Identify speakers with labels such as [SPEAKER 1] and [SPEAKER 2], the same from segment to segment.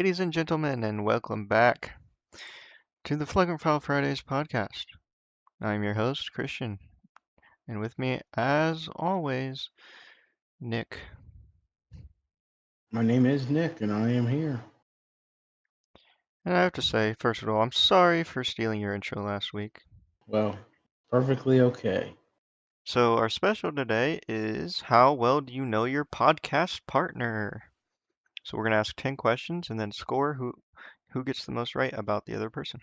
[SPEAKER 1] ladies and gentlemen, and welcome back to the Flagrant Fridays podcast. I'm your host, Christian, and with me, as always, Nick.
[SPEAKER 2] My name is Nick, and I am here.
[SPEAKER 1] And I have to say, first of all, I'm sorry for stealing your intro last week.
[SPEAKER 2] Well, perfectly okay.
[SPEAKER 1] So, our special today is how well do you know your podcast partner? So, we're going to ask 10 questions and then score who gets the most right about the other person.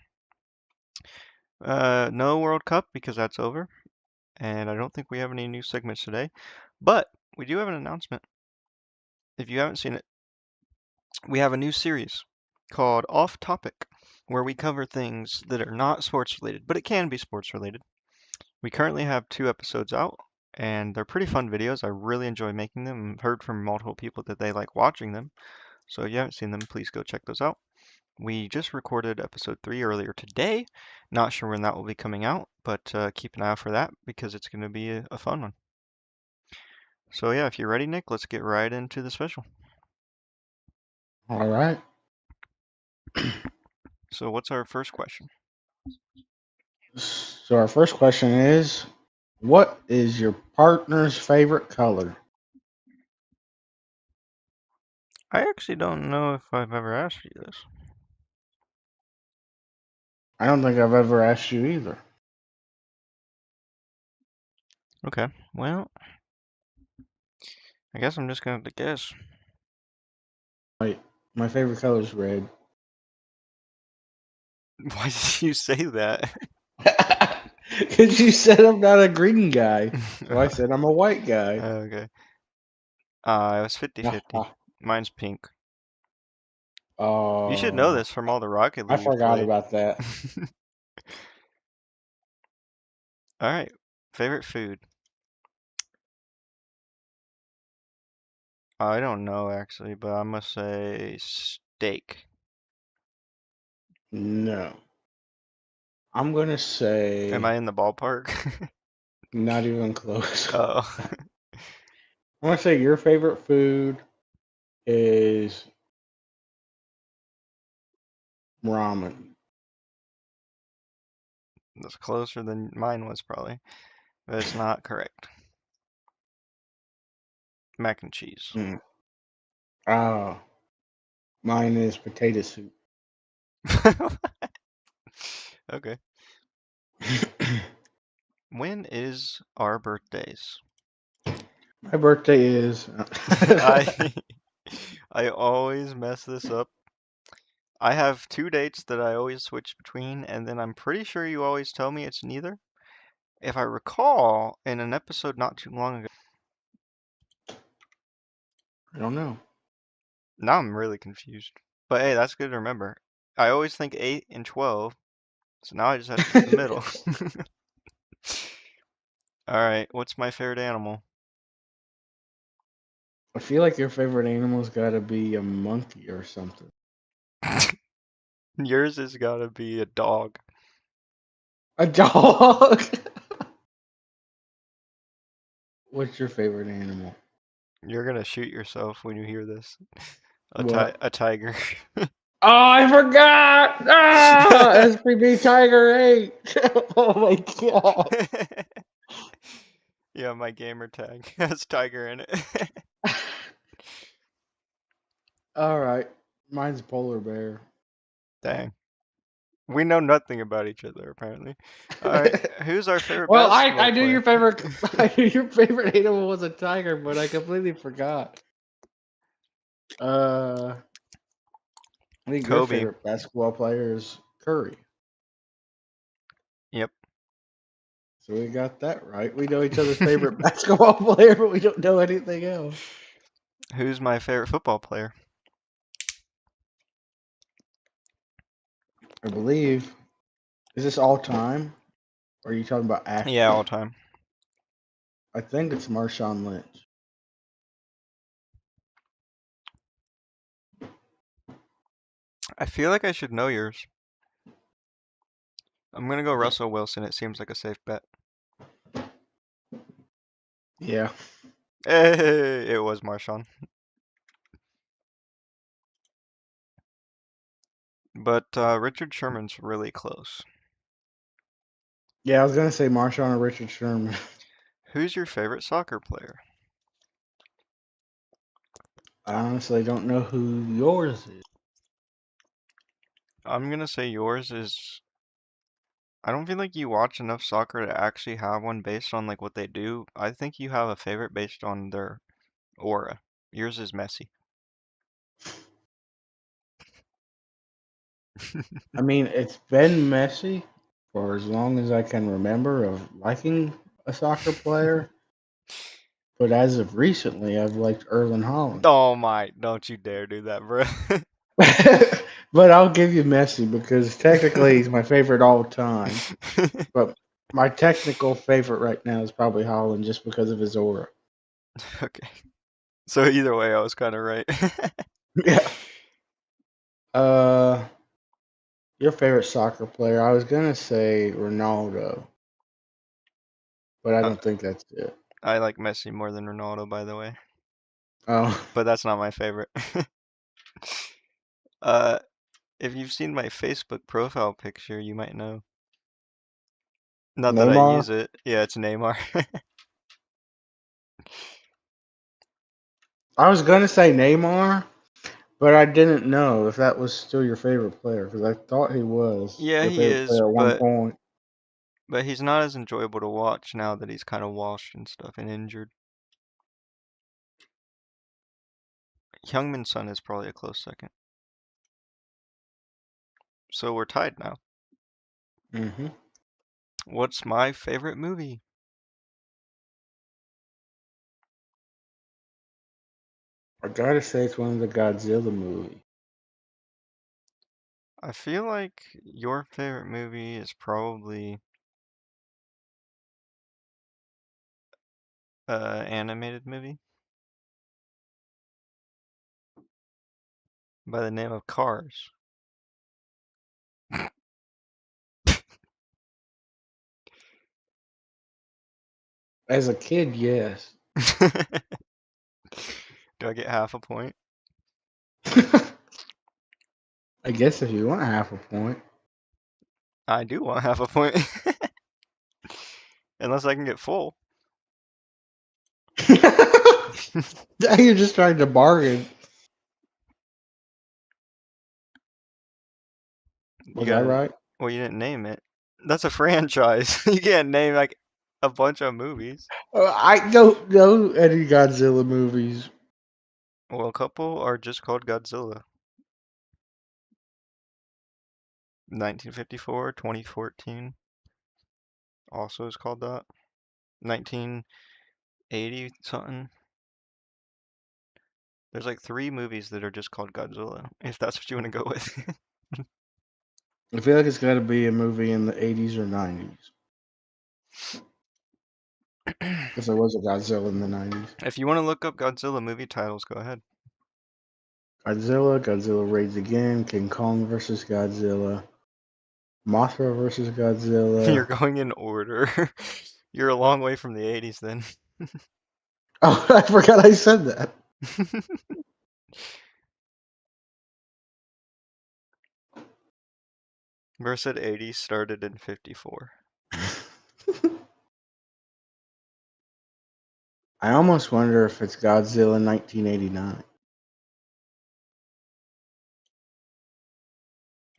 [SPEAKER 1] No World Cup because that's over. And I don't think we have any new segments today, but we do have an announcement. If you haven't seen it, we have a new series called Off Topic, where we cover things that are not sports related, but it can be sports related. We currently have 2 episodes out, and they're pretty fun videos. I really enjoy making them. I've heard from multiple people that they like watching them. So if you haven't seen them, please go check those out. We just recorded episode 3 earlier today. Not sure when that will be coming out, but keep an eye out for that because it's going to be a fun one. So yeah, if you're ready, Nick, let's get right into the special.
[SPEAKER 2] All right.
[SPEAKER 1] So what's our first question?
[SPEAKER 2] So, our first question is, what is your partner's favorite color?
[SPEAKER 1] I actually don't know if I've ever asked you this.
[SPEAKER 2] I don't think I've ever asked you either.
[SPEAKER 1] Okay, well, I guess I'm just gonna have to guess.
[SPEAKER 2] My favorite color is red.
[SPEAKER 1] Why did you say that?
[SPEAKER 2] Because you said I'm not a green guy, so I said I'm a white guy.
[SPEAKER 1] Okay. It was 50-50. Mine's pink. You should know
[SPEAKER 2] Oh,
[SPEAKER 1] this from all the Rocket
[SPEAKER 2] I
[SPEAKER 1] League you've
[SPEAKER 2] forgot
[SPEAKER 1] played.
[SPEAKER 2] about that.
[SPEAKER 1] All right, favorite food. I don't know actually, but I must say steak.
[SPEAKER 2] No, I'm gonna
[SPEAKER 1] Am
[SPEAKER 2] say
[SPEAKER 1] I in the ballpark?
[SPEAKER 2] not even close.
[SPEAKER 1] Oh,
[SPEAKER 2] I'm gonna say your favorite food is ramen.
[SPEAKER 1] that's closer than mine was probably, but it's not correct. Mac and cheese.
[SPEAKER 2] Mm. Oh, mine is potato soup.
[SPEAKER 1] Okay. When is our birthdays?
[SPEAKER 2] My birthday is.
[SPEAKER 1] I I always mess this up. I have 2 dates that I always switch between, and then I'm pretty sure you always tell me it's neither. If I recall, in an episode not too long ago,
[SPEAKER 2] I don't know.
[SPEAKER 1] now I'm really confused. But hey, that's good to remember. I always think 8 and 12, so now I just have to pick the middle. All right, what's my favorite animal?
[SPEAKER 2] I feel like your favorite animal's got to be a monkey or something.
[SPEAKER 1] Yours has got to be a dog.
[SPEAKER 2] A dog. What's your favorite animal?
[SPEAKER 1] You're gonna shoot yourself when you hear this.
[SPEAKER 2] What?
[SPEAKER 1] A tiger.
[SPEAKER 2] Oh, I forgot! Ah, SPB Tiger 8. Oh my god.
[SPEAKER 1] Yeah, my gamer tag has tiger in it.
[SPEAKER 2] All right, mine's polar bear.
[SPEAKER 1] Dang. We know nothing about each other, apparently. All right, who's our favorite
[SPEAKER 2] Well,
[SPEAKER 1] basketball
[SPEAKER 2] I knew your
[SPEAKER 1] player?
[SPEAKER 2] favorite I knew your favorite animal was a tiger, but I completely forgot. Uh, I think your
[SPEAKER 1] Kobe.
[SPEAKER 2] favorite basketball player is Curry.
[SPEAKER 1] Yep.
[SPEAKER 2] So we got that right. We know each other's favorite basketball player, but we don't know anything else.
[SPEAKER 1] Who's my favorite football player?
[SPEAKER 2] I believe. Is this all time? Or are you talking about
[SPEAKER 1] Yeah,
[SPEAKER 2] active?
[SPEAKER 1] all time.
[SPEAKER 2] I think it's Marshawn Lynch.
[SPEAKER 1] I feel like I should know yours. I'm gonna go Russell Wilson. It seems like a safe bet.
[SPEAKER 2] Yeah.
[SPEAKER 1] Hey, it was Marshawn. but Richard Sherman's really close.
[SPEAKER 2] Yeah, I was gonna say Marshawn or Richard Sherman.
[SPEAKER 1] Who's your favorite soccer player?
[SPEAKER 2] I honestly don't know who yours is.
[SPEAKER 1] I'm gonna say yours is. I don't feel like you watch enough soccer to actually have one based on like what they do. I think you have a favorite based on their aura. Yours is Messi.
[SPEAKER 2] I mean, it's been messy for as long as I can remember of liking a soccer player, but as of recently, I've liked Erling Haaland.
[SPEAKER 1] Oh my, don't you dare do that, bro.
[SPEAKER 2] But I'll give you Messi because technically he's my favorite all time. But my technical favorite right now is probably Haaland just because of his aura.
[SPEAKER 1] Okay. So either way, I was kind of right.
[SPEAKER 2] Yeah. Uh, your favorite soccer player? I was gonna say Ronaldo, but I
[SPEAKER 1] Uh,
[SPEAKER 2] don't think that's it.
[SPEAKER 1] I like Messi more than Ronaldo, by the way,
[SPEAKER 2] Oh,
[SPEAKER 1] but that's not my favorite. Uh, if you've seen my Facebook profile picture, you might know. Not that I
[SPEAKER 2] Neymar.
[SPEAKER 1] use it. Yeah, it's Neymar.
[SPEAKER 2] I was gonna say Neymar, but I didn't know if that was still your favorite player because I thought he was
[SPEAKER 1] Yeah,
[SPEAKER 2] your
[SPEAKER 1] he
[SPEAKER 2] favorite
[SPEAKER 1] is,
[SPEAKER 2] player at one point.
[SPEAKER 1] but he's not as enjoyable to watch now that he's kind of washed and stuff and injured. Youngmin Son is probably a close second. So we're tied now.
[SPEAKER 2] Hmm.
[SPEAKER 1] What's my favorite movie?
[SPEAKER 2] I gotta say it's one of the Godzilla movies.
[SPEAKER 1] I feel like your favorite movie is probably animated movie by the name of Cars.
[SPEAKER 2] As a kid, yes.
[SPEAKER 1] Do I get half a point?
[SPEAKER 2] I guess if you want half a point.
[SPEAKER 1] I do want half a point. Unless I can get full.
[SPEAKER 2] You're just trying to bargain.
[SPEAKER 1] You
[SPEAKER 2] Was that
[SPEAKER 1] gotta,
[SPEAKER 2] right?
[SPEAKER 1] well, you didn't name it. That's a franchise. You can't name like a bunch of movies.
[SPEAKER 2] I don't know any Godzilla movies.
[SPEAKER 1] Well, a couple are just called Godzilla. 1954, 2014 also is called that. 1980 something. There's like three movies that are just called Godzilla, if that's what you want to go with.
[SPEAKER 2] I feel like it's got to be a movie in the 80s or 90s. If there was a Godzilla in the 90s.
[SPEAKER 1] If you want to look up Godzilla movie titles, go ahead.
[SPEAKER 2] Godzilla, Godzilla Raids Again, King Kong versus Godzilla, Mothra versus
[SPEAKER 1] You're
[SPEAKER 2] Godzilla.
[SPEAKER 1] going in order. You're a long way from the 80s then.
[SPEAKER 2] Oh, I forgot I said that.
[SPEAKER 1] Merced 80s started in 54.
[SPEAKER 2] I almost wonder if it's Godzilla 1989.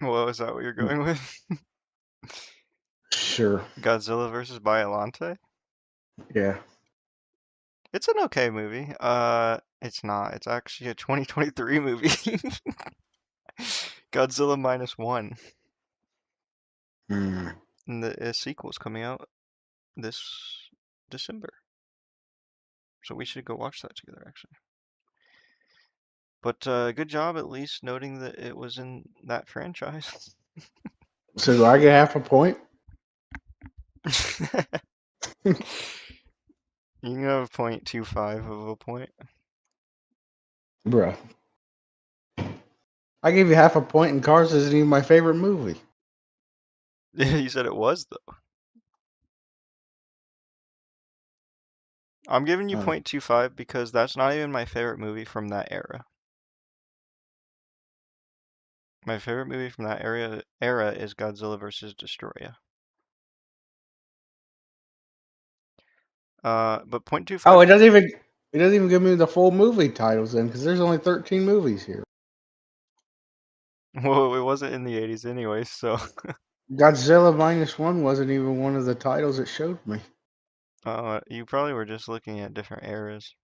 [SPEAKER 1] Well, is that what you're going with?
[SPEAKER 2] Sure.
[SPEAKER 1] Godzilla versus Biollante?
[SPEAKER 2] Yeah.
[SPEAKER 1] It's an okay movie. It's not. It's actually a 2023 movie. Godzilla minus one.
[SPEAKER 2] Hmm.
[SPEAKER 1] And the sequel's coming out this December. So we should go watch that together, actually. But good job at least noting that it was in that franchise.
[SPEAKER 2] So do I get half a point?
[SPEAKER 1] You can have a 0.25 of a point.
[SPEAKER 2] Bruh. I gave you half a point and Cars isn't even my favorite movie.
[SPEAKER 1] You said it was, though. I'm giving you
[SPEAKER 2] Oh.
[SPEAKER 1] 0.25 because that's not even my favorite movie from that era. My favorite movie from that era is Godzilla vs. Destroyer. But
[SPEAKER 2] Oh,
[SPEAKER 1] 0.25.
[SPEAKER 2] it doesn't even give me the full movie titles then, because there's only 13 movies here.
[SPEAKER 1] Well, it wasn't in the 80s anyway, so
[SPEAKER 2] Godzilla minus one wasn't even one of the titles it showed me.
[SPEAKER 1] you probably were just looking at different eras.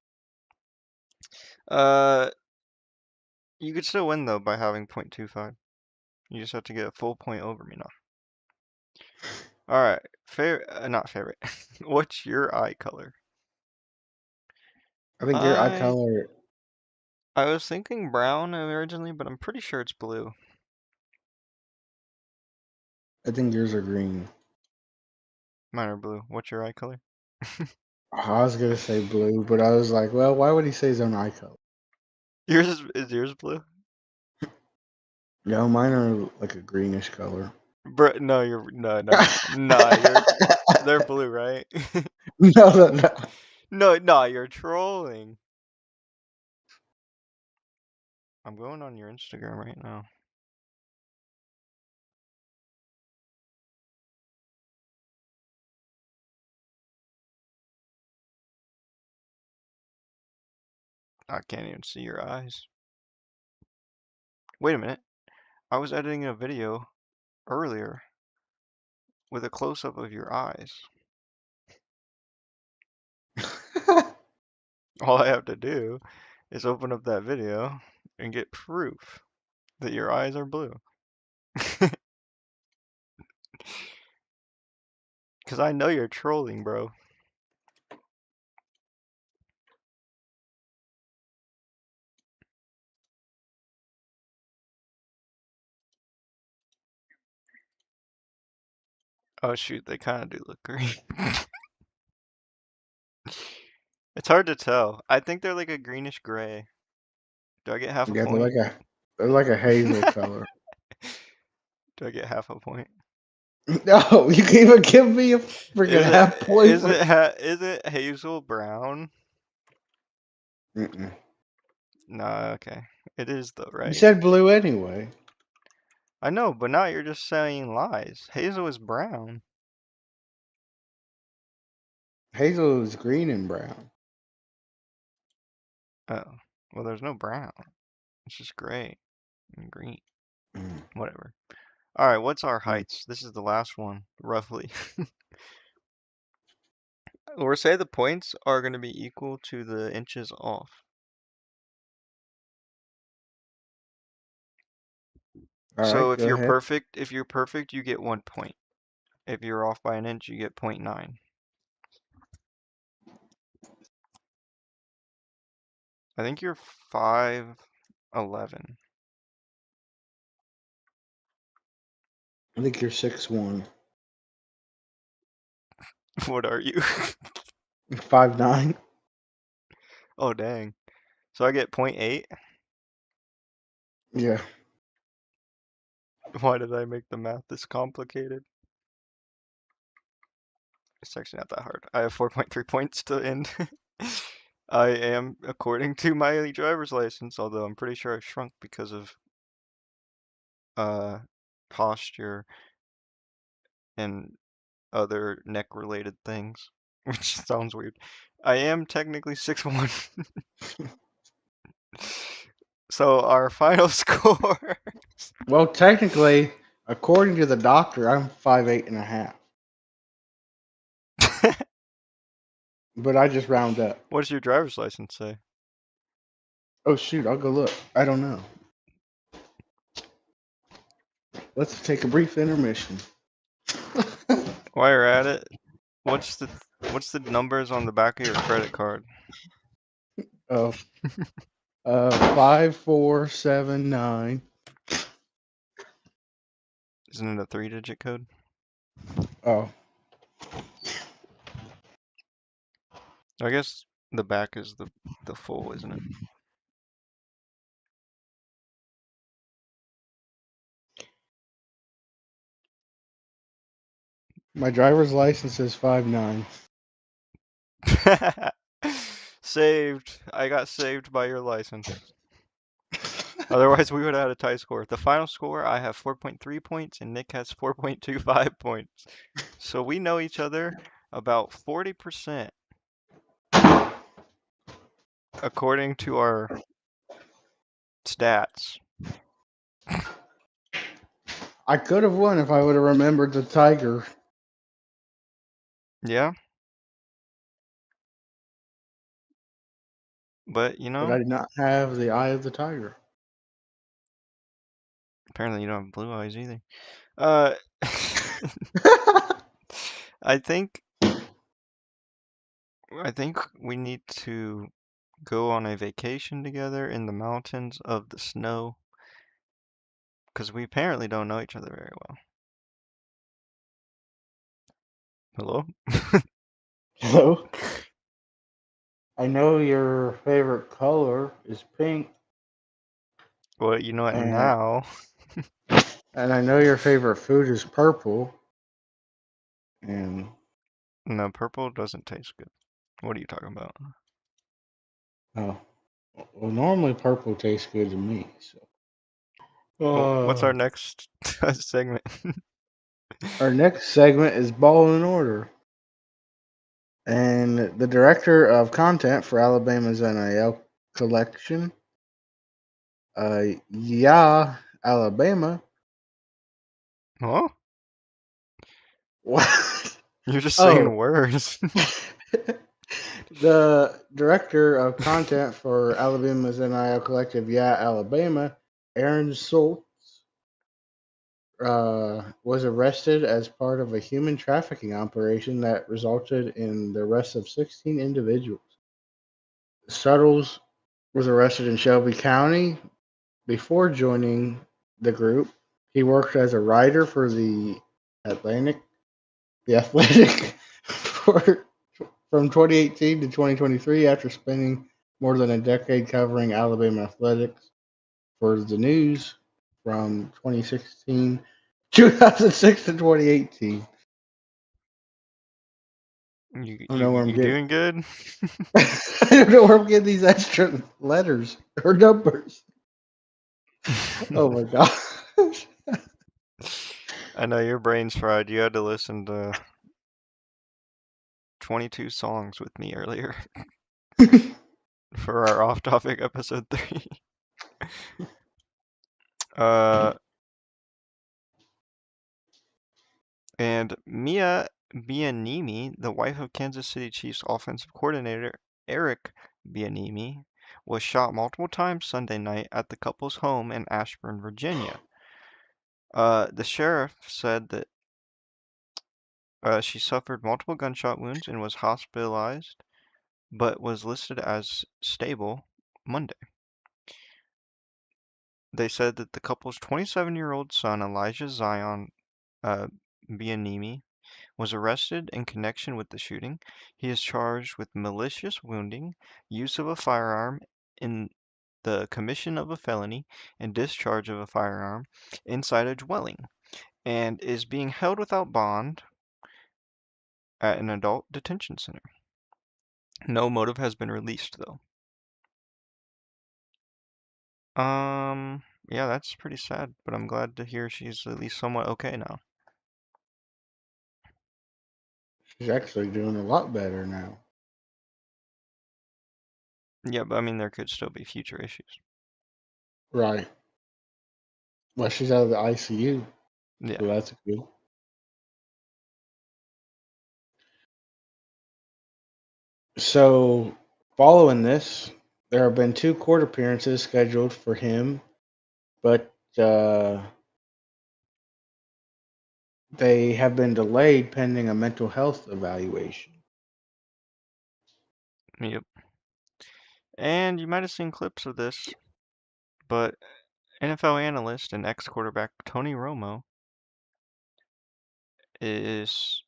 [SPEAKER 1] Uh, you could still win though by having 0.25. You just have to get a full point over me now. All right, not favorite. What's your eye color?
[SPEAKER 2] I think your eye
[SPEAKER 1] I
[SPEAKER 2] color.
[SPEAKER 1] I was thinking brown originally, but I'm pretty sure it's blue.
[SPEAKER 2] I think yours are green.
[SPEAKER 1] Mine are blue. What's your eye color?
[SPEAKER 2] I was gonna say blue, but I was like, well, why would he say his own eye color?
[SPEAKER 1] Is yours blue?
[SPEAKER 2] No, mine are like a greenish color.
[SPEAKER 1] No, they're blue, right?
[SPEAKER 2] No, no, no.
[SPEAKER 1] No, you're trolling. I'm going on your Instagram right now. I can't even see your eyes. Wait a minute. I was editing a video earlier with a close-up of your eyes. All I have to do is open up that video and get proof that your eyes are blue. Because I know you're trolling, bro. Oh shoot, they kind of do look green. It's hard to tell. I think they're like a greenish gray. Do I get half a
[SPEAKER 2] Yeah,
[SPEAKER 1] point?
[SPEAKER 2] they're like a hazel color.
[SPEAKER 1] Do I get half a point?
[SPEAKER 2] No, you can't even give me a freaking half point for.
[SPEAKER 1] Is it hazel brown?
[SPEAKER 2] Mm-mm.
[SPEAKER 1] Nah, okay. It is though,
[SPEAKER 2] You
[SPEAKER 1] right?
[SPEAKER 2] said blue anyway.
[SPEAKER 1] I know, but now you're just saying lies. Hazel is brown.
[SPEAKER 2] Hazel is green and brown.
[SPEAKER 1] Oh, well, there's no brown. It's just gray and green.
[SPEAKER 2] Mm.
[SPEAKER 1] Whatever. All right, what's our
[SPEAKER 2] Mm.
[SPEAKER 1] heights? This is the last one, roughly. Or say the points are going to be equal to the inches off.
[SPEAKER 2] All
[SPEAKER 1] So
[SPEAKER 2] right, go ahead.
[SPEAKER 1] if you're perfect, you get 1 point. If you're off by an inch, you get 0.9. I think you're 5'11".
[SPEAKER 2] I think you're 6'1".
[SPEAKER 1] What are you?
[SPEAKER 2] 5'9".
[SPEAKER 1] Oh, dang. So I get 0.8?
[SPEAKER 2] Yeah.
[SPEAKER 1] Why did I make the math this complicated? It's actually not that hard. I have 4.3 points to end. I am, according to my driver's license, although I'm pretty sure I shrunk because of uh posture and other neck related things, which sounds weird. I am technically 6'1". So our final score.
[SPEAKER 2] Well, technically, according to the doctor, I'm 5'8.5". But I just round up.
[SPEAKER 1] What does your driver's license say?
[SPEAKER 2] Oh shoot, I'll go look. I don't know. Let's take a brief intermission.
[SPEAKER 1] While you're at it, what's the what's the numbers on the back of your credit card?
[SPEAKER 2] Oh, 5479.
[SPEAKER 1] Isn't it a 3-digit code?
[SPEAKER 2] Oh,
[SPEAKER 1] I guess the back is the full, isn't it?
[SPEAKER 2] my driver's license is 5'9".
[SPEAKER 1] Saved. I got saved by your license. Otherwise, we would have had a tie score. The final score, I have 4.3 points and Nick has 4.25 points. So we know each other about 40% according to our stats.
[SPEAKER 2] I could have won if I would have remembered the tiger,
[SPEAKER 1] Yeah, but
[SPEAKER 2] but I did not have the eye of the tiger.
[SPEAKER 1] apparently you don't have blue eyes either. Uh, I think I think we need to go on a vacation together in the mountains of the snow because we apparently don't know each other very well. Hello?
[SPEAKER 2] So I know your favorite color is pink,
[SPEAKER 1] Well, you know it
[SPEAKER 2] and
[SPEAKER 1] now.
[SPEAKER 2] I know your favorite food is purple. And
[SPEAKER 1] No, purple doesn't taste good. What are you talking about?
[SPEAKER 2] oh, well, normally purple tastes good to me. So
[SPEAKER 1] Well, what's our
[SPEAKER 2] uh,
[SPEAKER 1] next segment?
[SPEAKER 2] our next segment is Ball in Order, and the director of content for Alabama's NIL collection, yeah, Alabama.
[SPEAKER 1] Huh?
[SPEAKER 2] What?
[SPEAKER 1] You're just
[SPEAKER 2] Oh,
[SPEAKER 1] saying words.
[SPEAKER 2] the director of content for Alabama's NIL collective, yeah, Alabama, Aaron Schultz, was arrested as part of a human trafficking operation that resulted in the arrest of 16 individuals. Suttles was arrested in Shelby County. Before joining the group, he worked as a writer for Atlantic, the Athletic, for, from 2018 to 2023 after spending more than a decade covering Alabama athletics for the news from 2006 to 2018.
[SPEAKER 1] You
[SPEAKER 2] I don't
[SPEAKER 1] you
[SPEAKER 2] know where I'm
[SPEAKER 1] you
[SPEAKER 2] getting.
[SPEAKER 1] doing good?
[SPEAKER 2] I don't know where I'm getting these extra letters or numbers. Oh my gosh.
[SPEAKER 1] I know your brain's fried. You had to listen to 22 songs with me earlier for our off-topic episode 3. Uh, and Mia Bianimi, the wife of Kansas City Chiefs offensive coordinator Eric Bianimi, was shot multiple times Sunday night at the couple's home in Ashburn, Virginia. The sheriff said that she suffered multiple gunshot wounds and was hospitalized, but was listed as stable Monday. They said that the couple's 27-year-old son, Elijah Zion uh, Bianimi, was arrested in connection with the shooting. He is charged with malicious wounding, use of a firearm in the commission of a felony, and discharge of a firearm inside a dwelling, and is being held without bond at an adult detention center. No motive has been released, though. Yeah, that's pretty sad, but I'm glad to hear she's at least somewhat okay now.
[SPEAKER 2] She's actually doing a lot better now.
[SPEAKER 1] Yeah, but I mean, there could still be future issues.
[SPEAKER 2] Right. Well, she's out of the ICU,
[SPEAKER 1] Yeah.
[SPEAKER 2] so that's good. So, following this, there have been two court appearances scheduled for him, but they have been delayed pending a mental health evaluation.
[SPEAKER 1] Yep. And you might have seen clips of this, but NFL analyst and ex-quarterback Tony Romo is.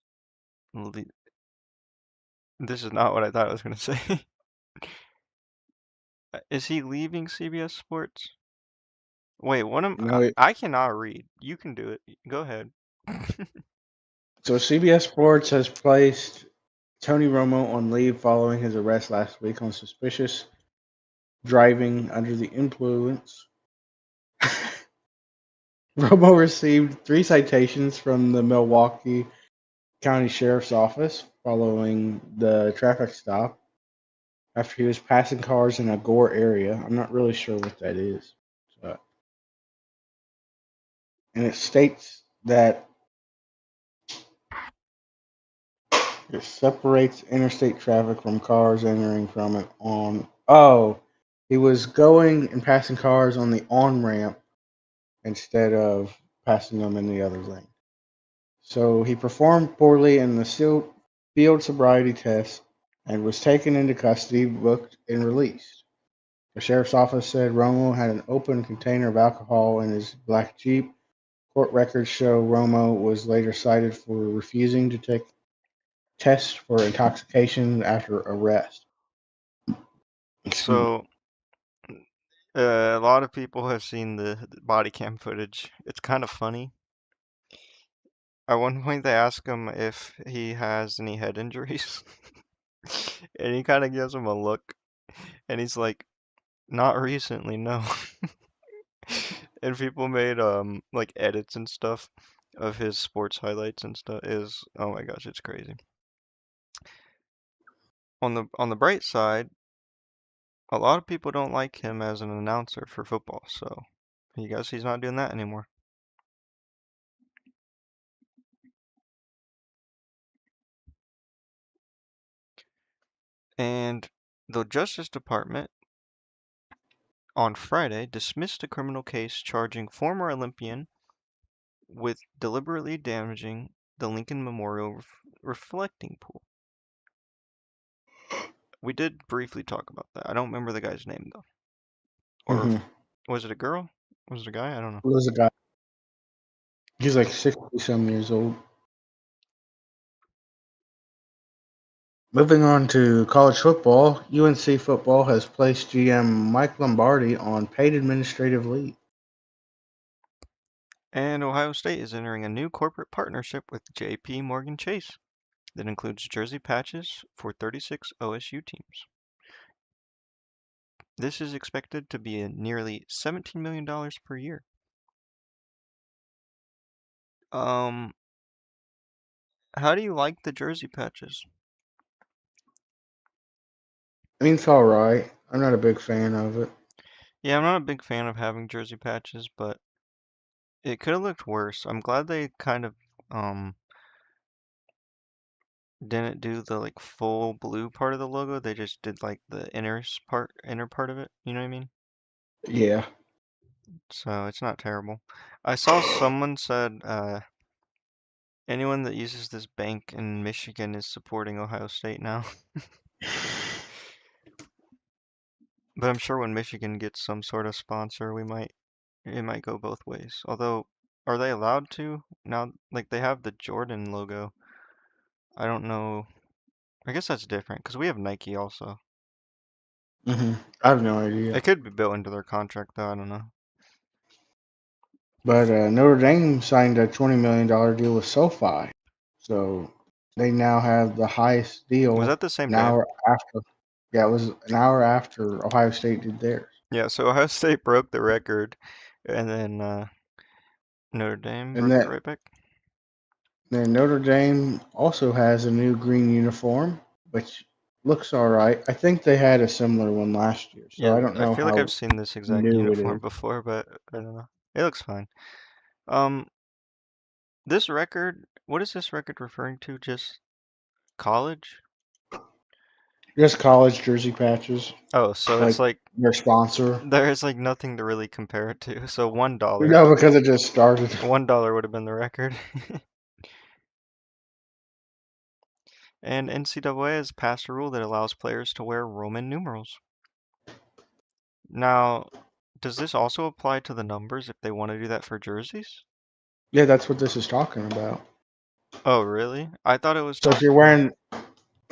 [SPEAKER 1] This is not what I thought I was going to say. Is he leaving CBS Sports? Wait, what am
[SPEAKER 2] No,
[SPEAKER 1] I cannot read. You can do it. Go ahead.
[SPEAKER 2] so CBS Sports has placed Tony Romo on leave following his arrest last week on suspicious driving under the influence. Romo received 3 citations from the Milwaukee County Sheriff's Office following the traffic stop after he was passing cars in a Gore area. I'm not really sure what that is. So, and it states that it separates interstate traffic from cars entering from it on. Oh, he was going and passing cars on the on ramp instead of passing them in the other lane. So he performed poorly in the field sobriety test and was taken into custody, booked, and released. The sheriff's office said Romo had an open container of alcohol in his black Jeep. Court records show Romo was later cited for refusing to take tests for intoxication after arrest. Excuse me.
[SPEAKER 1] So, a lot of people have seen the body cam footage. It's kind of funny. At one point, they ask him if he has any head injuries, and he kind of gives him a look, and he's like, "Not recently, no." And people made like edits and stuff of his sports highlights and stuff. Is oh my gosh, it's crazy. On the bright side, a lot of people don't like him as an announcer for football, so I guess he's not doing that anymore. And the Justice Department on Friday dismissed a criminal case charging former Olympian with deliberately damaging the Lincoln Memorial reflecting pool. We did briefly talk about that. I don't remember the guy's name though. Or
[SPEAKER 2] Mm-hmm.
[SPEAKER 1] was it a girl? Was it a guy? I don't know.
[SPEAKER 2] There's a guy. He's like 60 some years old. Moving on to college football, UNC football has placed GM Mike Lombardi on paid administrative leave.
[SPEAKER 1] And Ohio State is entering a new corporate partnership with JP Morgan Chase that includes jersey patches for 36 OSU teams. This is expected to be nearly $17 million per year. Um, how do you like the jersey patches?
[SPEAKER 2] I mean, it's all right. I'm not a big fan of it.
[SPEAKER 1] Yeah, I'm not a big fan of having jersey patches, but it could have looked worse. I'm glad they kind of um didn't do the like full blue part of the logo. They just did like the inner part of it. You know what I mean?
[SPEAKER 2] Yeah.
[SPEAKER 1] So it's not terrible. I saw someone said anyone that uses this bank in Michigan is supporting Ohio State now. But I'm sure when Michigan gets some sort of sponsor, it might go both ways. Although, are they allowed to? Now, like they have the Jordan logo. I don't know. I guess that's different because we have Nike also.
[SPEAKER 2] Hmm. I have no idea.
[SPEAKER 1] It could be built into their contract though. I don't know.
[SPEAKER 2] But Notre Dame signed a $20 million deal with SoFi. So they now have the highest
[SPEAKER 1] Was
[SPEAKER 2] deal
[SPEAKER 1] that the same
[SPEAKER 2] an
[SPEAKER 1] day?
[SPEAKER 2] hour after. Yeah, it was an hour after Ohio State did theirs.
[SPEAKER 1] Yeah, so Ohio State broke the record, and then Notre Dame
[SPEAKER 2] And
[SPEAKER 1] broke it
[SPEAKER 2] that
[SPEAKER 1] right back.
[SPEAKER 2] then Notre Dame also has a new green uniform, which looks all right. I think they had a similar one last year, so
[SPEAKER 1] Yeah,
[SPEAKER 2] I don't
[SPEAKER 1] I
[SPEAKER 2] know
[SPEAKER 1] feel like I've
[SPEAKER 2] how
[SPEAKER 1] seen this exact
[SPEAKER 2] new it
[SPEAKER 1] uniform
[SPEAKER 2] is.
[SPEAKER 1] before, but I don't know. It looks fine. Um, this record, what is this record referring to? Just college?
[SPEAKER 2] Just college jersey patches,
[SPEAKER 1] Oh, so it's
[SPEAKER 2] like
[SPEAKER 1] like
[SPEAKER 2] their sponsor.
[SPEAKER 1] there's like nothing to really compare it to. So
[SPEAKER 2] No, because it just started.
[SPEAKER 1] $1 would have been the record. And NCAA has passed a rule that allows players to wear Roman numerals. Now, does this also apply to the numbers if they want to do that for jerseys?
[SPEAKER 2] Yeah, that's what this is talking about.
[SPEAKER 1] Oh, really? I thought it was
[SPEAKER 2] So if you're
[SPEAKER 1] talking
[SPEAKER 2] wearing,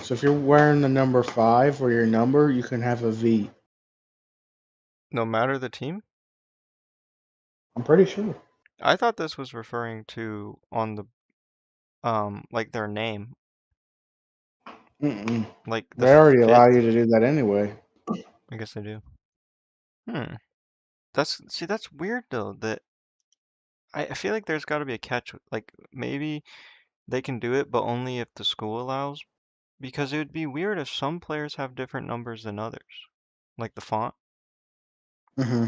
[SPEAKER 2] so if you're wearing the number 5 or your number, you can have a V.
[SPEAKER 1] no matter the team.
[SPEAKER 2] I'm pretty sure.
[SPEAKER 1] I thought this was referring to on the like their name,
[SPEAKER 2] Mm-mm.
[SPEAKER 1] like the
[SPEAKER 2] They already allow
[SPEAKER 1] fifth.
[SPEAKER 2] you to do that anyway.
[SPEAKER 1] I guess they do. Hmm. that's weird though. That I feel like there's got to be a catch. Like maybe they can do it, but only if the school allows. Because it would be weird if some players have different numbers than others, like the font.
[SPEAKER 2] Hmm.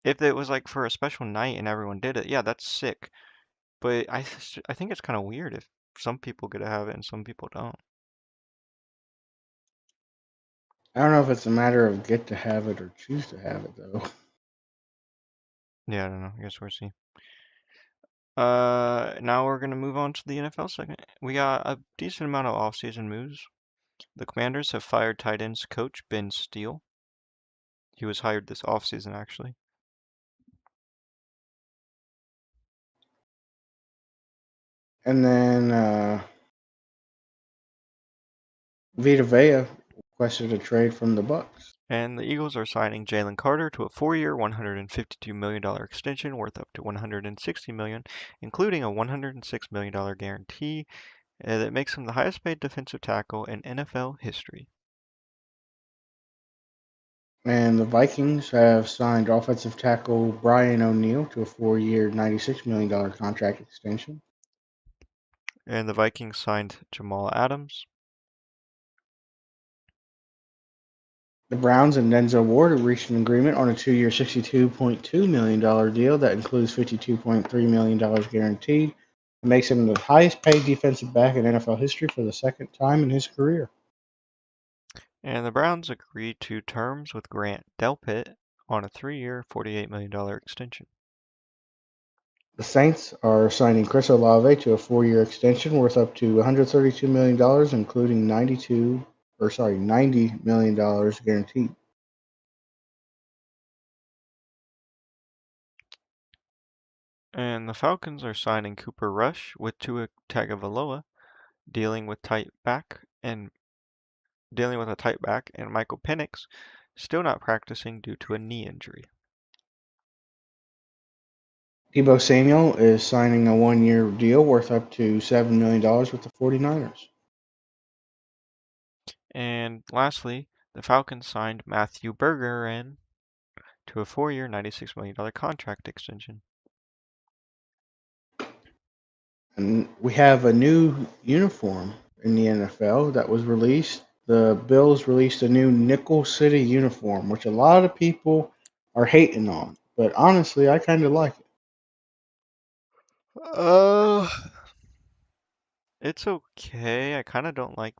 [SPEAKER 1] If it was like for a special night and everyone did it, yeah, that's sick. But I think it's kind of weird if some people get to have it and some people don't.
[SPEAKER 2] I don't know if it's a matter of get to have it or choose to have it though.
[SPEAKER 1] Yeah, I don't know. I guess we'll see. Now we're gonna move on to the NFL segment. We got a decent amount of off-season moves. The Commanders have fired tight ends coach Ben Steele. He was hired this off-season actually.
[SPEAKER 2] And then Vita Vea requested a trade from the Bucks.
[SPEAKER 1] And the Eagles are signing Jalen Carter to a 4-year, $152 million extension worth up to $160 million, including a $106 million guarantee that makes him the highest paid defensive tackle in NFL history.
[SPEAKER 2] And the Vikings have signed offensive tackle Brian O'Neill to a 4-year, $96 million contract extension.
[SPEAKER 1] And the Vikings signed Jamal Adams.
[SPEAKER 2] The Browns and Denzel Ward have reached an agreement on a 2-year, $62.2 million deal that includes $52.3 million guaranteed. It makes him the highest paid defensive back in NFL history for the second time in his career.
[SPEAKER 1] And the Browns agreed to terms with Grant Delpit on a 3-year, $48 million extension.
[SPEAKER 2] The Saints are signing Chris Olave to a 4-year extension worth up to $132 million, including $90 million guaranteed.
[SPEAKER 1] And the Falcons are signing Cooper Rush with Tua Tagovailoa, dealing with tight back and dealing with a tight back, and Michael Penix still not practicing due to a knee injury.
[SPEAKER 2] Debo Samuel is signing a 1-year deal worth up to $7 million with the 49ers.
[SPEAKER 1] And lastly, the Falcons signed Matthew Bergeron to a 4-year, $96 million contract extension.
[SPEAKER 2] And we have a new uniform in the NFL that was released. The Bills released a new Nickel City uniform, which a lot of people are hating on. But honestly, I kind of like it.
[SPEAKER 1] Uh, it's okay. I kind of don't like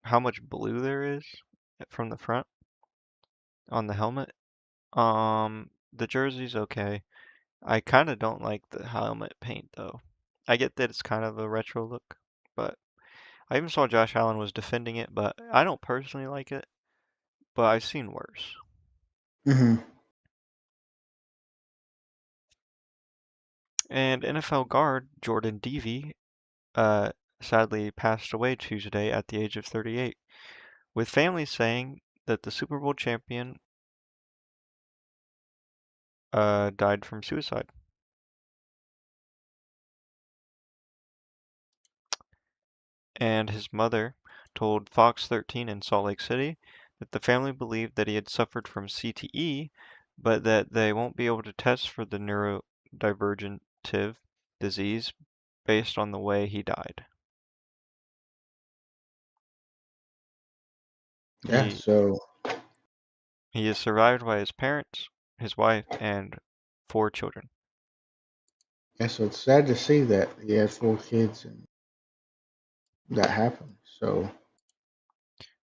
[SPEAKER 1] how much blue there is from the front on the helmet. The jersey's okay. I kind of don't like the helmet paint though. I get that it's kind of a retro look, but I even saw Josh Allen was defending it, but I don't personally like it, but I've seen worse.
[SPEAKER 2] Hmm.
[SPEAKER 1] And NFL guard Jordan Devey uh, sadly passed away Tuesday at the age of 38, with families saying that the Super Bowl champion died from suicide. And his mother told Fox 13 in Salt Lake City that the family believed that he had suffered from CTE, but that they won't be able to test for the neurodivergentive disease based on the way he died.
[SPEAKER 2] Yeah,
[SPEAKER 1] He
[SPEAKER 2] so
[SPEAKER 1] he is survived by his parents, his wife, and 4 children.
[SPEAKER 2] it's sad to see that he had 4 kids and that happened. So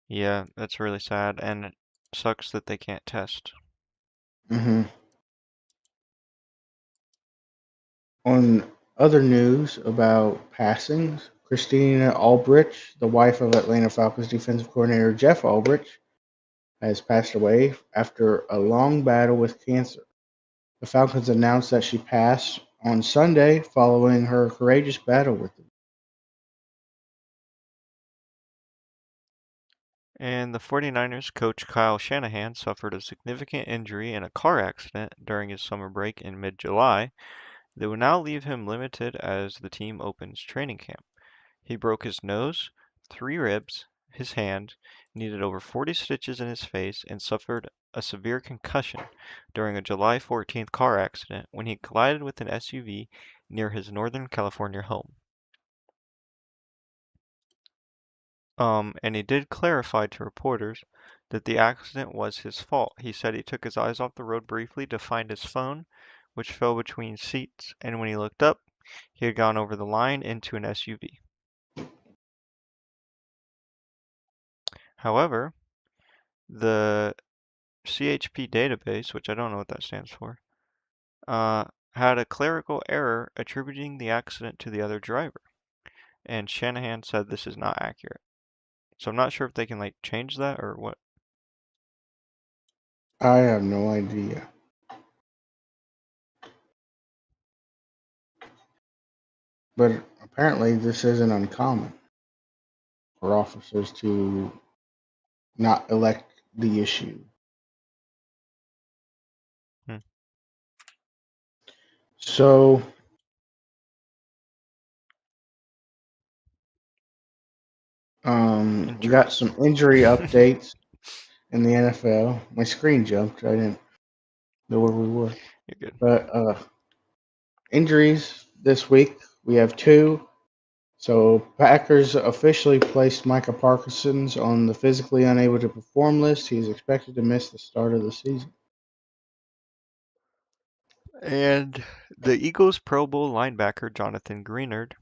[SPEAKER 1] Yeah, that's really sad, and it sucks that they can't test.
[SPEAKER 2] hmm on other news about passings, Christina Albrecht, the wife of Atlanta Falcons defensive coordinator Jeff Albrecht, has passed away after a long battle with cancer. The Falcons announced that she passed on Sunday following her courageous battle with it.
[SPEAKER 1] And the 49ers coach Kyle Shanahan suffered a significant injury in a car accident during his summer break in mid-July that will now leave him limited as the team opens training camp. He broke his nose, 3 ribs, his hand, needed over 40 stitches in his face, and suffered a severe concussion during a July 14th car accident when he collided with an SUV near his Northern California home. And he did clarify to reporters that the accident was his fault. He said he took his eyes off the road briefly to find his phone, which fell between seats, and when he looked up, he had gone over the line into an SUV. However, the CHP database, which I don't know what that stands for, had a clerical error attributing the accident to the other driver, and Shanahan said this is not accurate. So I'm not sure if they can like change that or what.
[SPEAKER 2] I have no idea. But apparently, this isn't uncommon for officers to not elect the issue.
[SPEAKER 1] Hmm.
[SPEAKER 2] So, we got
[SPEAKER 1] Injuries.
[SPEAKER 2] some injury updates in the NFL. My screen jumped. I didn't know where we were.
[SPEAKER 1] You're good.
[SPEAKER 2] But injuries this week, we have two. So, Packers officially placed Micah Parsons on the physically unable to perform list. He's expected to miss the start of the season.
[SPEAKER 1] And the Eagles Pro Bowl linebacker Jonathan Greenard,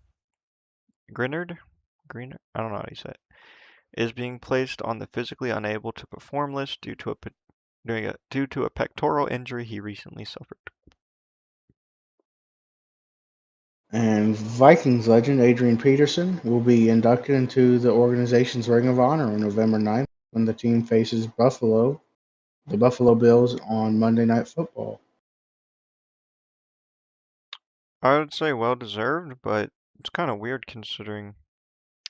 [SPEAKER 1] Greenard, I don't know how you say it, is being placed on the physically unable to perform list due to a pectoral injury he recently suffered.
[SPEAKER 2] And Vikings legend Adrian Peterson will be inducted into the organization's Ring of Honor on November 9th when the team faces the Buffalo Bills, on Monday Night Football.
[SPEAKER 1] I would say well deserved, but it's kind of weird considering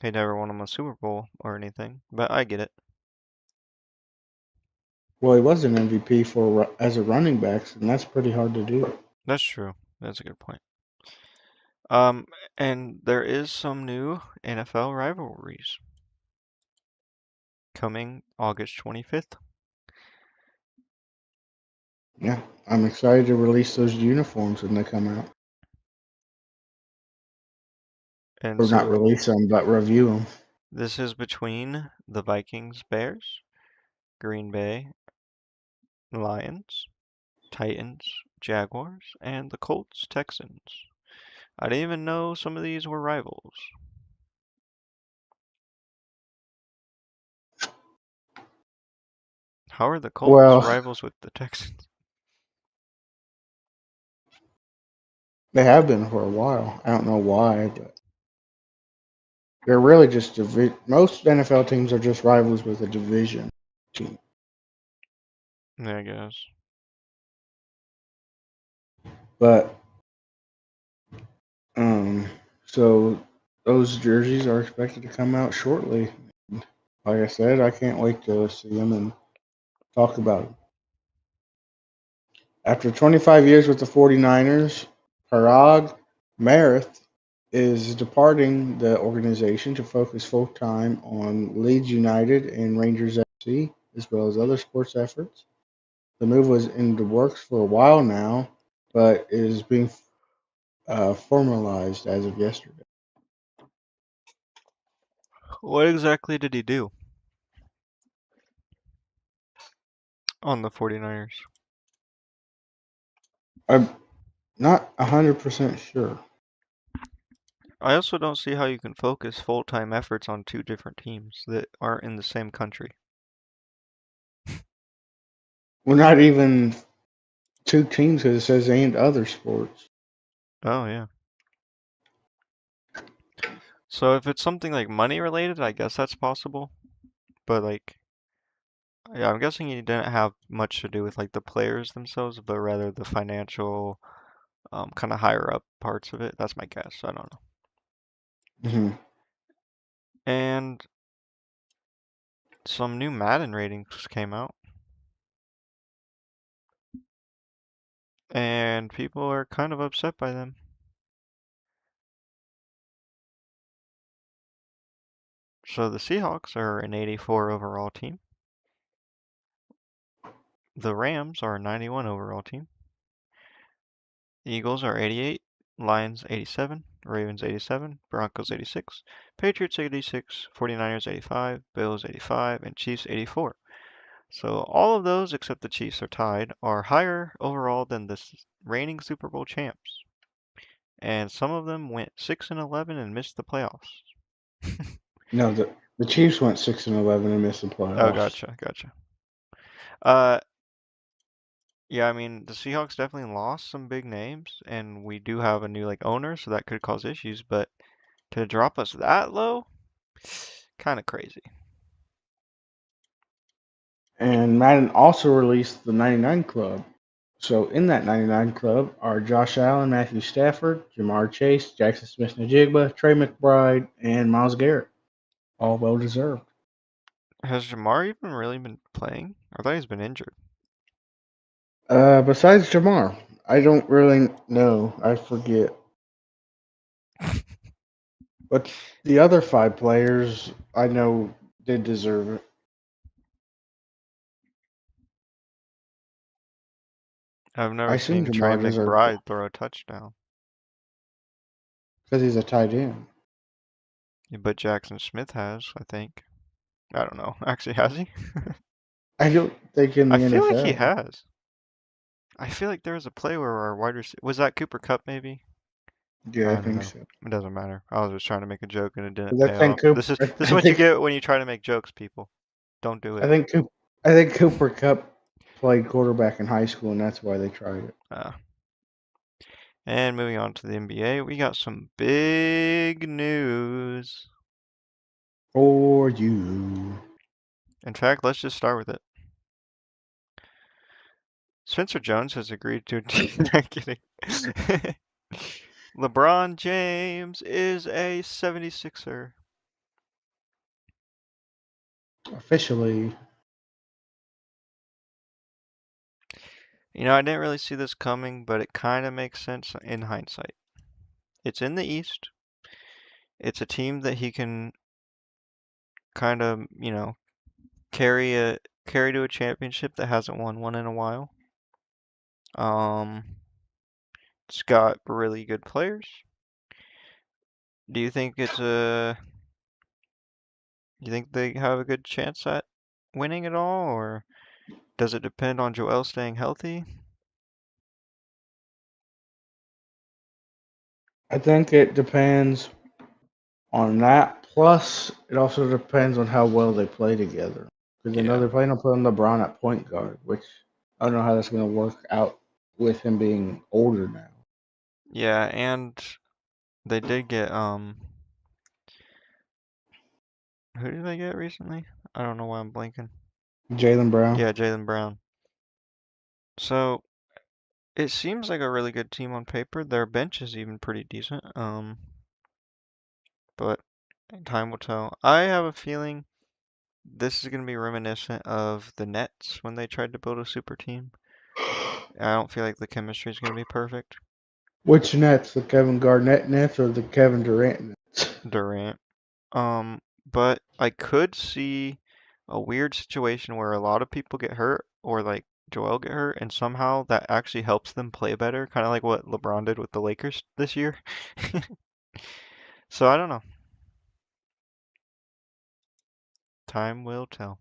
[SPEAKER 1] he never won him a Super Bowl or anything. But I get it.
[SPEAKER 2] Well, he was an MVP as a running back, and that's pretty hard to do.
[SPEAKER 1] That's true. That's a good point. Um, and there is some new NFL rivalries coming August 25th.
[SPEAKER 2] Yeah, I'm excited to release those uniforms when they come out.
[SPEAKER 1] And
[SPEAKER 2] Or not
[SPEAKER 1] so
[SPEAKER 2] release them, but review them.
[SPEAKER 1] this is between the Vikings, Bears, Green Bay, Lions, Titans, Jaguars, and the Colts, Texans. I didn't even know some of these were rivals. How are the Colts
[SPEAKER 2] Well,
[SPEAKER 1] rivals with the Texans?
[SPEAKER 2] they have been for a while. I don't know why, but they're really just most NFL teams are just rivals with a division team.
[SPEAKER 1] Yeah, I guess.
[SPEAKER 2] But Um, so those jerseys are expected to come out shortly. Like I said, I can't wait to see them and talk about them. After 25 years with the 49ers, Parag Marith is departing the organization to focus full time on Leeds United and Rangers FC, as well as other sports efforts. The move was in the works for a while now, but is being formalized as of yesterday.
[SPEAKER 1] What exactly did he do on the 49ers?
[SPEAKER 2] I'm not 100% sure.
[SPEAKER 1] I also don't see how you can focus full-time efforts on two different teams that aren't in the same country.
[SPEAKER 2] We're not even two teams because it says and other sports.
[SPEAKER 1] Oh, yeah. So if it's something like money related, I guess that's possible. But like, yeah, I'm guessing he didn't have much to do with like the players themselves, but rather the financial, kind of higher up parts of it. That's my guess. I don't know.
[SPEAKER 2] Hmm.
[SPEAKER 1] And some new Madden ratings came out, and people are kind of upset by them. So the Seahawks are an 84 overall team. The Rams are a 91 overall team. Eagles are 88, Lions 87, Ravens 87, Broncos 86, Patriots 86, 49ers 85, Bills 85, and Chiefs 84. So all of those except the Chiefs are tied are higher overall than the reigning Super Bowl champs. And some of them went 6 and 11 and missed the playoffs.
[SPEAKER 2] No, the Chiefs went 6-11 and missed the
[SPEAKER 1] Oh,
[SPEAKER 2] playoffs.
[SPEAKER 1] gotcha. Uh, yeah, I mean, the Seahawks definitely lost some big names, and we do have a new like owner, so that could cause issues, but to drop us that low, kind of crazy.
[SPEAKER 2] And Madden also released the 99 Club. So in that 99 Club are Josh Allen, Matthew Stafford, Jamar Chase, Jackson Smith-Njigba, Trey McBride, and Myles Garrett. All well deserved.
[SPEAKER 1] Has Jamar even really been playing? I thought he's been injured.
[SPEAKER 2] Besides Jamar, I don't really know. I forget. But the other five players I know did deserve it.
[SPEAKER 1] I've
[SPEAKER 2] I
[SPEAKER 1] never
[SPEAKER 2] assume
[SPEAKER 1] seen Trey
[SPEAKER 2] Jamar deserved it
[SPEAKER 1] McBride throw a touchdown,
[SPEAKER 2] because he's a tight end.
[SPEAKER 1] but Jackson Smith has, I think. I don't know. Actually, has he?
[SPEAKER 2] I don't think in
[SPEAKER 1] I
[SPEAKER 2] the
[SPEAKER 1] feel like he
[SPEAKER 2] NFL.
[SPEAKER 1] has. I feel like there was a play where our wide receiver was that Cooper Cup maybe?
[SPEAKER 2] Yeah, I
[SPEAKER 1] I don't
[SPEAKER 2] think
[SPEAKER 1] know.
[SPEAKER 2] so.
[SPEAKER 1] It doesn't matter. I was just trying to make a joke and it didn't
[SPEAKER 2] 'Cause I
[SPEAKER 1] pay
[SPEAKER 2] think
[SPEAKER 1] off.
[SPEAKER 2] Coop,
[SPEAKER 1] This is what you get when you try to make jokes, people. Don't do
[SPEAKER 2] I
[SPEAKER 1] it.
[SPEAKER 2] think Coop, I think Cooper Cup played quarterback in high school, and that's why they tried it.
[SPEAKER 1] Uh, and moving on to the NBA, we got some big news.
[SPEAKER 2] For you.
[SPEAKER 1] In fact, let's just start with it. Spencer Jones has agreed to. Not kidding. LeBron James is a 76er.
[SPEAKER 2] Officially.
[SPEAKER 1] You know, I didn't really see this coming, but it kind of makes sense in hindsight. It's in the East. It's a team that he can kind of, carry to a championship that hasn't won one in a while. Um, it's got really good players. Do you think it's a Do you think they have a good chance at winning it all, or does it depend on Joel staying healthy?
[SPEAKER 2] I think it depends on that. Plus, it also depends on how well they play together. Because I know
[SPEAKER 1] Yeah.
[SPEAKER 2] they're planning on putting LeBron at point guard, which I don't know how that's going to work out with him being older now.
[SPEAKER 1] Yeah, and they did get who did they get recently? I don't know why I'm blanking.
[SPEAKER 2] Jalen Brown.
[SPEAKER 1] Yeah, Jalen Brown. So it seems like a really good team on paper. Their bench is even pretty decent. But time will tell. I have a feeling this is gonna be reminiscent of the Nets when they tried to build a super team. I don't feel like the chemistry is gonna be perfect.
[SPEAKER 2] Which Nets? The Kevin Garnett Nets or the Kevin Durant Nets?
[SPEAKER 1] Durant. But I could see a weird situation where a lot of people get hurt or like Joel get hurt and somehow that actually helps them play better, kind of like what LeBron did with the Lakers this year. So I don't know. Time will tell.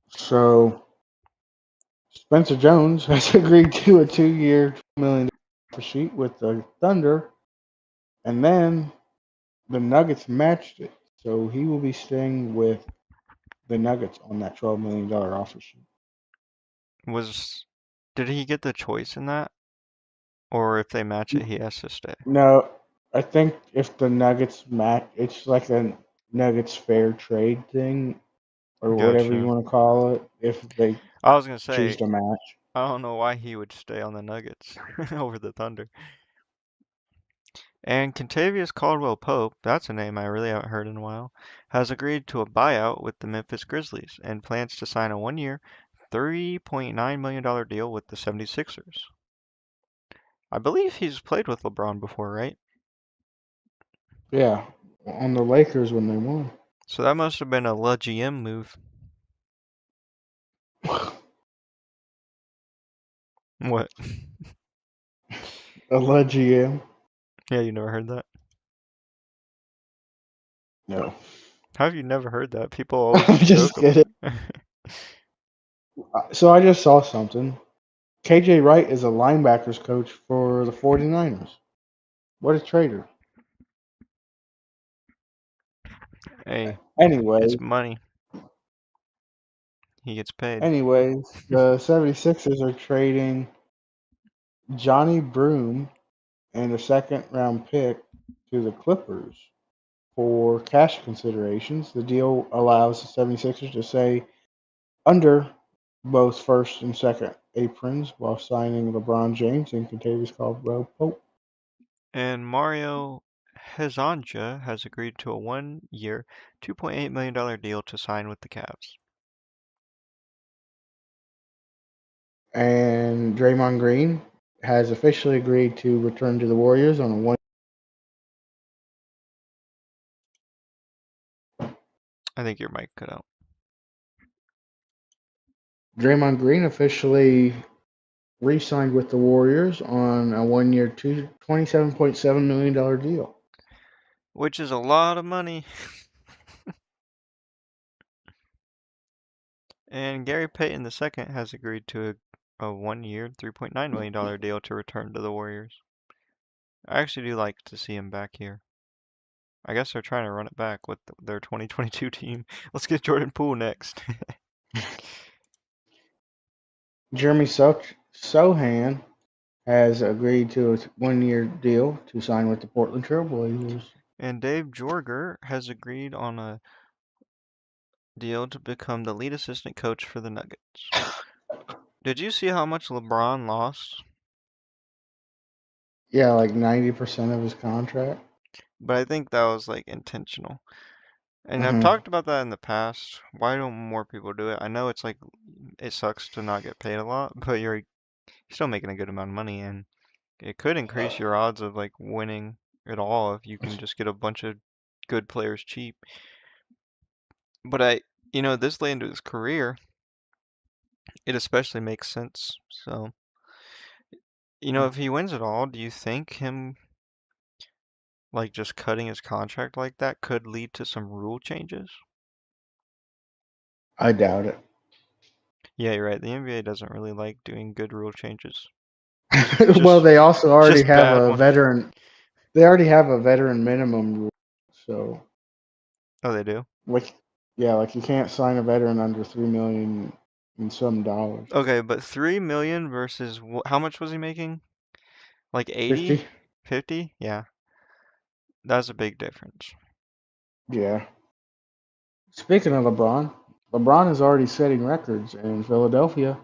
[SPEAKER 2] So Spencer Jones has agreed to a 2-year, $2 million sheet with the Thunder, and then the Nuggets matched it. So he will be staying with the Nuggets on that $12 million offer sheet.
[SPEAKER 1] Was did he get the choice in that? Or if they match it, he has to stay.
[SPEAKER 2] No, I think if the Nuggets match, it's like a Nuggets fair trade thing or whatever you
[SPEAKER 1] Gotcha.
[SPEAKER 2] want to call it. If they
[SPEAKER 1] I was gonna
[SPEAKER 2] choose
[SPEAKER 1] say,
[SPEAKER 2] to match,
[SPEAKER 1] I don't know why he would stay on the Nuggets over the Thunder. And Contavious Caldwell-Pope, that's a name I really haven't heard in a while, has agreed to a buyout with the Memphis Grizzlies and plans to sign a one-year, $3.9 million deal with the 76ers. I believe he's played with LeBron before, right?
[SPEAKER 2] yeah, on the Lakers when they won.
[SPEAKER 1] So that must have been a La GM move. What?
[SPEAKER 2] Alleged GM.
[SPEAKER 1] Yeah, you never heard that?
[SPEAKER 2] No.
[SPEAKER 1] How have you never heard that? People always
[SPEAKER 2] I'm just
[SPEAKER 1] joke
[SPEAKER 2] kidding.
[SPEAKER 1] about it.
[SPEAKER 2] So I just saw something. KJ Wright is a linebackers coach for the 49ers. What a traitor.
[SPEAKER 1] Hey, it's
[SPEAKER 2] Anyway,
[SPEAKER 1] money. He gets paid.
[SPEAKER 2] anyways, the 76ers are trading Johnny Broom and a second round pick to the Clippers for cash considerations. The deal allows the 76ers to stay under both first and second aprons while signing LeBron James and Contavious Caldwell Pope.
[SPEAKER 1] And Mario Hezonja has agreed to a 1-year, $2.8 million deal to sign with the Cavs.
[SPEAKER 2] And Draymond Green has officially agreed to return to the Warriors on a one.
[SPEAKER 1] I think your mic cut out.
[SPEAKER 2] Draymond Green officially re-signed with the Warriors on a 1-year, $27.7 million deal.
[SPEAKER 1] Which is a lot of money. And Gary Payton II has agreed to a 1-year, $3.9 million deal to return to the Warriors. I actually do like to see him back here. I guess they're trying to run it back with their 2022 team. Let's get Jordan Poole next.
[SPEAKER 2] Jeremy Sohan has agreed to a 1-year deal to sign with the Portland Trailblazers.
[SPEAKER 1] And Dave Jorger has agreed on a deal to become the lead assistant coach for the Nuggets. Did you see how much LeBron lost?
[SPEAKER 2] Yeah, like 90% of his contract.
[SPEAKER 1] But I think that was like intentional. And I've
[SPEAKER 2] Hmm.
[SPEAKER 1] talked about that in the past. Why don't more people do it? I know it's like it sucks to not get paid a lot, but you're still making a good amount of money, and it could increase your odds of like winning it all if you can just get a bunch of good players cheap. But this late into his career, it especially makes sense. So, if he wins it all, do you think him like just cutting his contract like that could lead to some rule changes?
[SPEAKER 2] I doubt it.
[SPEAKER 1] Yeah, you're right. The NBA doesn't really like doing good rule changes.
[SPEAKER 2] Well,
[SPEAKER 1] Just
[SPEAKER 2] they also already
[SPEAKER 1] just
[SPEAKER 2] have
[SPEAKER 1] bad
[SPEAKER 2] a
[SPEAKER 1] ones.
[SPEAKER 2] veteran. They already have a veteran minimum rule. So,
[SPEAKER 1] Oh, they do?
[SPEAKER 2] like, yeah, like you can't sign a veteran under 3 million and some dollars.
[SPEAKER 1] Okay, but 3 million versus how much was he making? Like 80?
[SPEAKER 2] 50.
[SPEAKER 1] 50? Yeah, that's a big difference.
[SPEAKER 2] Yeah. Speaking of LeBron, LeBron is already setting records in Philadelphia.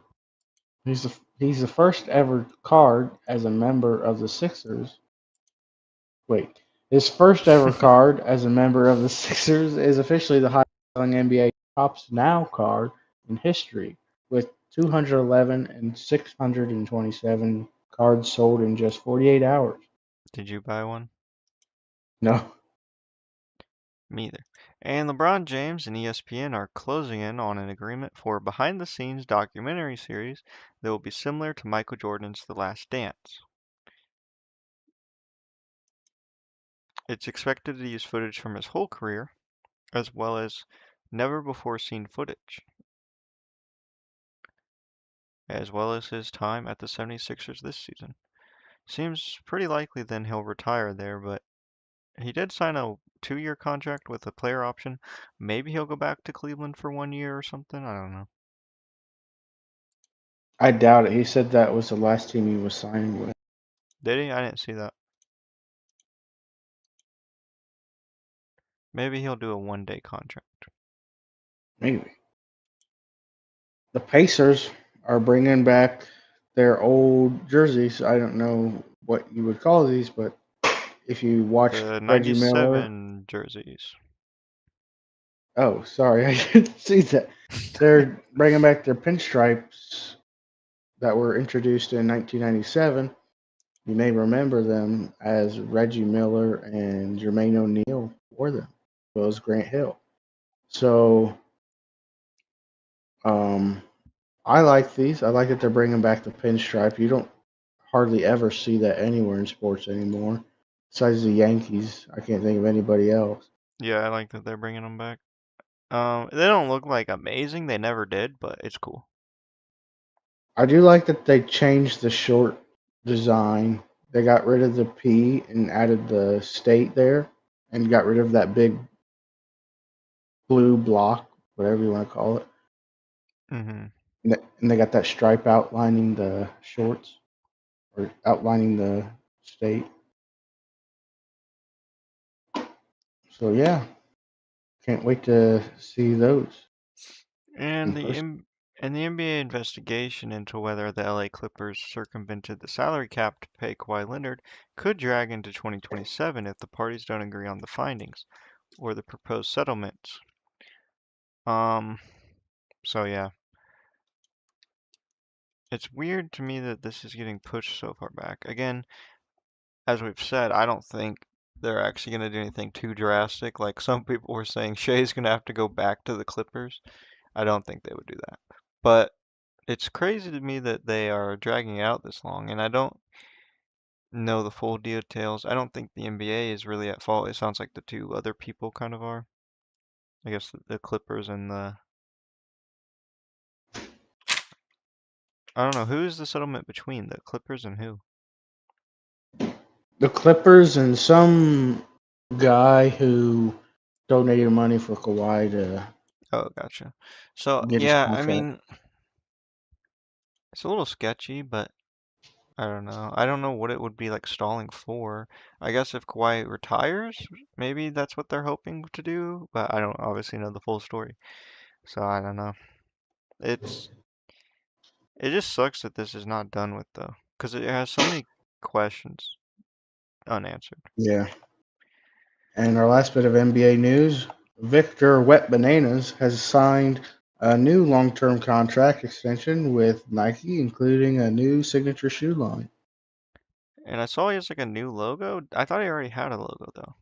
[SPEAKER 2] He's the first ever card as a member of the Sixers. Wait, his first ever card as a member of the Sixers is officially the highest selling NBA Topps Now card in history, with 211 and 627 cards sold in just 48 hours.
[SPEAKER 1] Did you buy one?
[SPEAKER 2] No,
[SPEAKER 1] Me either. And LeBron James and ESPN are closing in on an agreement for a behind-the-scenes documentary series that will be similar to Michael Jordan's The Last Dance. It's expected to use footage from his whole career, as well as never-before-seen footage, as well as his time at the 76ers this season. Seems pretty likely then he'll retire there, but he did sign a 2-year contract with a player option. Maybe he'll go back to Cleveland for 1 year or something. I don't know.
[SPEAKER 2] I doubt it. He said that was the last team he was signing with.
[SPEAKER 1] Did he? I didn't see that. Maybe he'll do a 1-day contract.
[SPEAKER 2] Maybe. The Pacers are bringing back their old jerseys. I don't know what you would call these, but if you watched
[SPEAKER 1] The
[SPEAKER 2] Reggie Miller.
[SPEAKER 1] 97 jerseys.
[SPEAKER 2] Oh, sorry, I didn't see that. They're bringing back their pinstripes that were introduced in 1997. You may remember them as Reggie Miller and Jermaine O'Neal wore them, as well as Grant Hill. So, um, I like these. I like that they're bringing back the pinstripe. You don't hardly ever see that anywhere in sports anymore. Besides the Yankees, I can't think of anybody else.
[SPEAKER 1] Yeah, I like that they're bringing them back. They don't look like amazing. They never did, but it's cool.
[SPEAKER 2] I do like that they changed the short design. They got rid of the P and added the state there, and got rid of that big blue block, whatever you want to call it.
[SPEAKER 1] Hmm.
[SPEAKER 2] And they got that stripe outlining the shorts or outlining the state. So yeah, can't wait to see those in
[SPEAKER 1] And the
[SPEAKER 2] person.
[SPEAKER 1] M and the NBA investigation into whether the LA Clippers circumvented the salary cap to pay Kawhi Leonard could drag into 2027 if the parties don't agree on the findings or the proposed settlements. Um, so yeah, it's weird to me that this is getting pushed so far back. Again, as we've said, I don't think they're actually going to do anything too drastic. Like some people were saying, Shea's going to have to go back to the Clippers. I don't think they would do that. But it's crazy to me that they are dragging it out this long, and I don't know the full details. I don't think the NBA is really at fault. It sounds like the two other people kind of are. I guess the Clippers and the I don't know who is the settlement between the Clippers and who.
[SPEAKER 2] The Clippers and some guy who donated money for Kawhi to
[SPEAKER 1] Oh, gotcha. So
[SPEAKER 2] get his
[SPEAKER 1] yeah, I
[SPEAKER 2] contract.
[SPEAKER 1] mean it's a little sketchy, but I don't know. I don't know what it would be like stalling for. I guess if Kawhi retires, maybe that's what they're hoping to do, but I don't obviously know the full story. So I don't know. It's it just sucks that this is not done with though, because it has so many questions unanswered.
[SPEAKER 2] Yeah. And our last bit of NBA news: Victor Wet Bananas has signed a new long-term contract extension with Nike, including a new signature shoe line.
[SPEAKER 1] And I saw he has like a new logo. I thought he already had a logo though.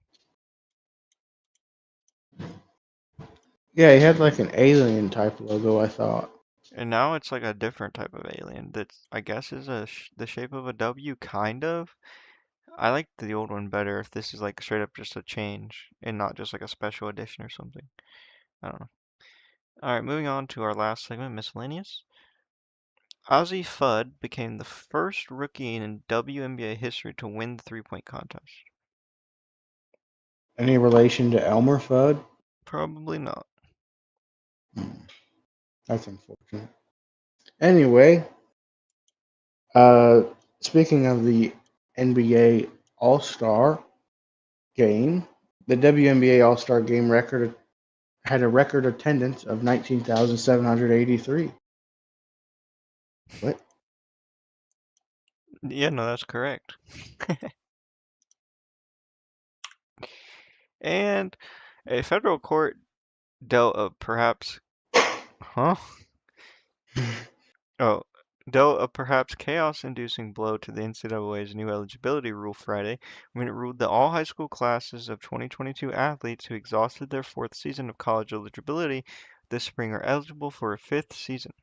[SPEAKER 2] Yeah, he had like an alien type logo, I thought.
[SPEAKER 1] And now it's like a different type of alien that's I guess is the shape of a W kind of. I like the old one better if this is like straight up just a change and not just like a special edition or something. I don't know. All right, moving on to our last segment, miscellaneous. Ozzie Fudd became the first rookie in WNBA history to win the three-point contest.
[SPEAKER 2] Any relation to Elmer Fudd?
[SPEAKER 1] Probably not.
[SPEAKER 2] Hmm, that's unfortunate. Anyway, uh, speaking of the NBA All Star game, the WNBA All Star game record had a record attendance of 19,783. What?
[SPEAKER 1] Yeah, no, that's correct. And a federal court dealt a perhaps, huh? Oh, dealt a perhaps chaos-inducing blow to the NCAA's new eligibility rule Friday when it ruled that all high school classes of 2022 athletes who exhausted their fourth season of college eligibility this spring are eligible for a fifth season.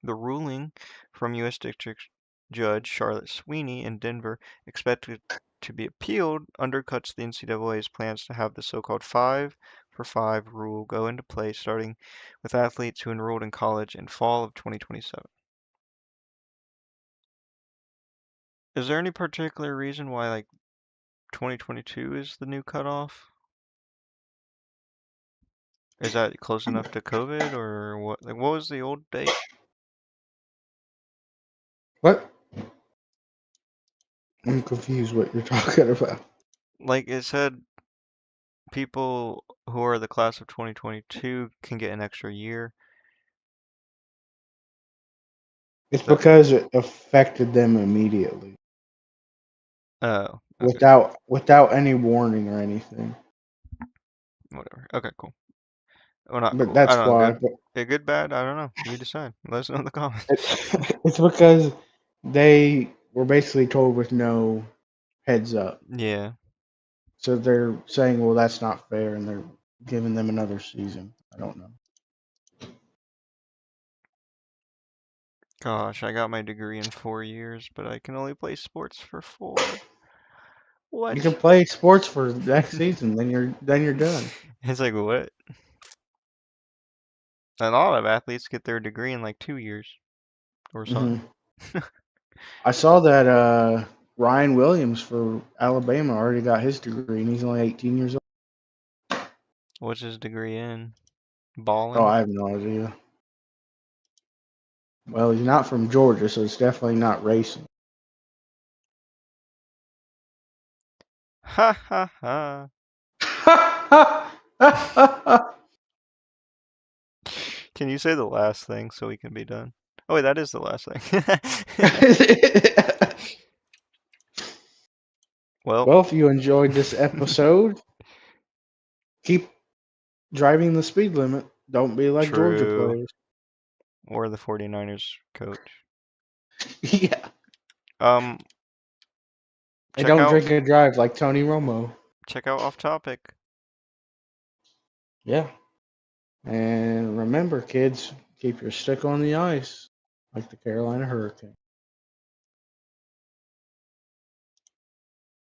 [SPEAKER 1] The ruling from U.S. District Judge Charlotte Sweeney in Denver, expected to be appealed, undercuts the NCAA's plans to have the so-called 5-for-5 rule go into place starting with athletes who enrolled in college in fall of 2027. Is there any particular reason why like 2022 is the new cutoff? Is that close enough to COVID or what? Like what was the old date?
[SPEAKER 2] What? I'm confused what you're talking about.
[SPEAKER 1] Like it said people who are the class of 2022 can get an extra year.
[SPEAKER 2] It's
[SPEAKER 1] That
[SPEAKER 2] because it affected them immediately
[SPEAKER 1] oh, okay.
[SPEAKER 2] without any warning or anything.
[SPEAKER 1] Whatever. Okay, cool. Well, not
[SPEAKER 2] But
[SPEAKER 1] cool. I
[SPEAKER 2] that's
[SPEAKER 1] don't know.
[SPEAKER 2] why.
[SPEAKER 1] Good.
[SPEAKER 2] But
[SPEAKER 1] Yeah, good, bad. I don't know. You decide. Let us know in the
[SPEAKER 2] it,
[SPEAKER 1] comments.
[SPEAKER 2] it's because they were basically told with no heads up.
[SPEAKER 1] Yeah.
[SPEAKER 2] So they're saying, well, that's not fair, and they're giving them another season. I don't know.
[SPEAKER 1] Gosh, I got my degree in 4 years, but I can only play sports for 4.
[SPEAKER 2] You
[SPEAKER 1] What?
[SPEAKER 2] can play sports for next season, then you're done.
[SPEAKER 1] It's like, what? And a lot of athletes get their degree in like 2 years or
[SPEAKER 2] Hmm.
[SPEAKER 1] something.
[SPEAKER 2] I saw that Ryan Williams for Alabama already got his degree, and he's only 18 years old.
[SPEAKER 1] What's his degree in?
[SPEAKER 2] Oh,
[SPEAKER 1] Balling?
[SPEAKER 2] I have no idea. Well, he's not from Georgia, so it's definitely not racing.
[SPEAKER 1] Ha ha ha. Can you say the last thing so we can be done? Oh wait, that is the last thing. Well,
[SPEAKER 2] Well, if you enjoyed this episode, keep driving the speed limit. Don't be like Georgia
[SPEAKER 1] true.
[SPEAKER 2] players.
[SPEAKER 1] Or the 49ers coach.
[SPEAKER 2] Yeah.
[SPEAKER 1] Um,
[SPEAKER 2] And
[SPEAKER 1] check
[SPEAKER 2] don't
[SPEAKER 1] out
[SPEAKER 2] drink and drive like Tony Romo.
[SPEAKER 1] Off Topic.
[SPEAKER 2] Yeah. And remember, kids, keep your stick on the ice like the Carolina Hurricane.